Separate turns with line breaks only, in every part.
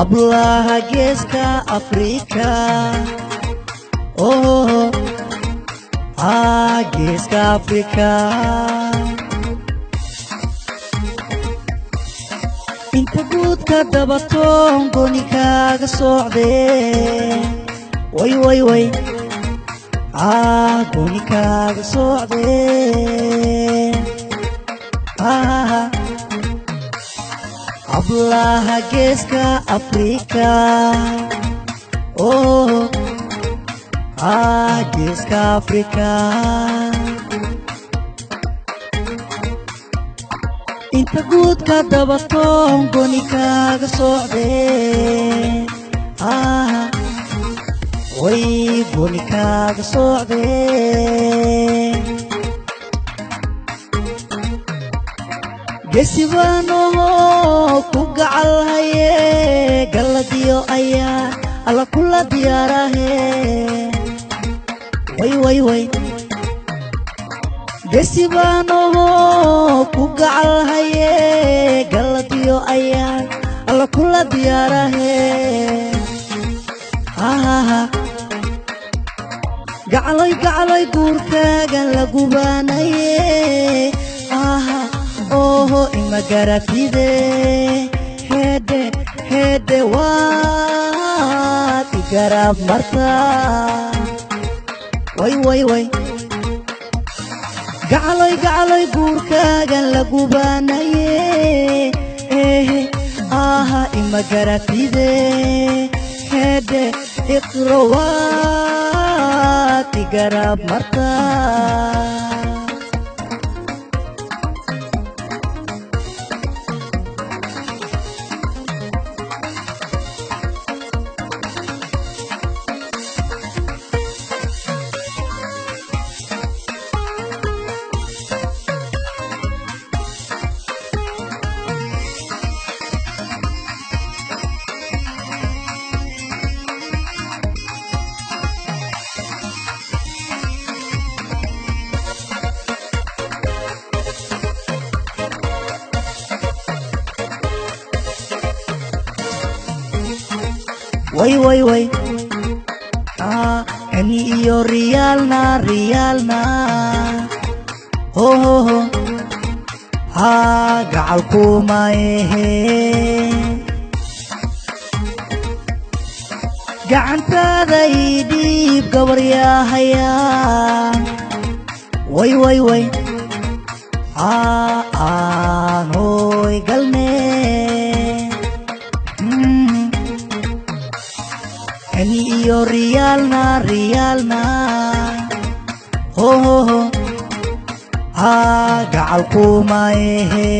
ablaha geeska Afrika oh geeska Afrika inta guudka dabatoon gooni kaaga socdee way way way gooni kaaga socdee ablaha geeska Afrika oh geeska Afrika inta guudka dabatoon gooni kaaga socdee way gooni kaaga socdee gesibano ku gacal haye galadiyo ayaa alla kula diyaarahe way way way gesibano ku gacal haye galadiyo ayaa alla kula diyaarahe gacalay gacalay guurkaaga la gubaanaye ima garatide hede hede waad igarab marta way way way gacalay gacalay guurkaaga la gubaanaye ima garatide hede iqro waad igarab marta way way way ani iyo riyalna ho ho ho gacal kumaehe gacantaada ii dhiib gabaryahaya way way way aan hoy galmee ani iyo riyalna ho ho ho gacal kumaehe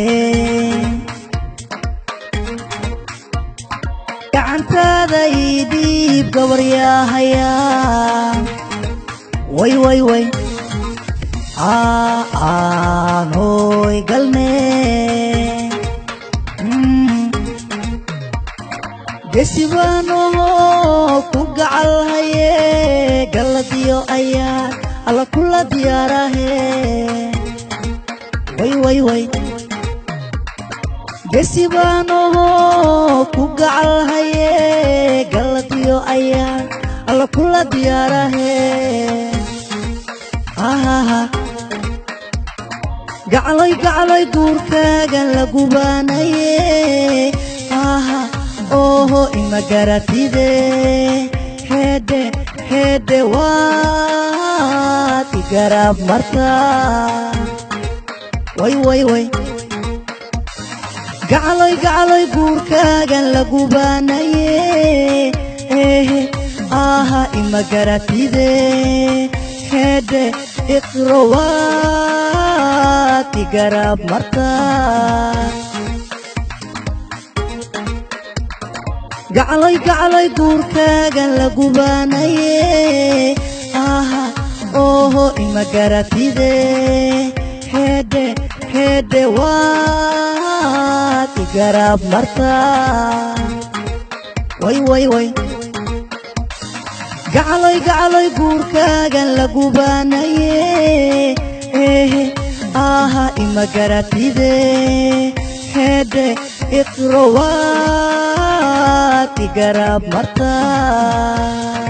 gacantaada ii dhiib gabaryahaya way way way aan hoy galmee gesibano ku gacal haye galadiyo ayaa alla kula diyaarahe way way way gesibano ku gacal haye galadiyo ayaa alla kula diyaarahe gacalay gacalay guurkaaga la gubaanaye ima garatide hede hede waad igarab marta way way way gacalay gacalay guurkaaga la gubaanaye ima garatide hede iqro waad igarab marta gacalay gacalay guurkaaga la gubaanaye ima garatide hede hede waad igarab marta way way way gacalay gacalay guurkaaga la gubaanaye ima garatide hede iqro waad tigarab martaa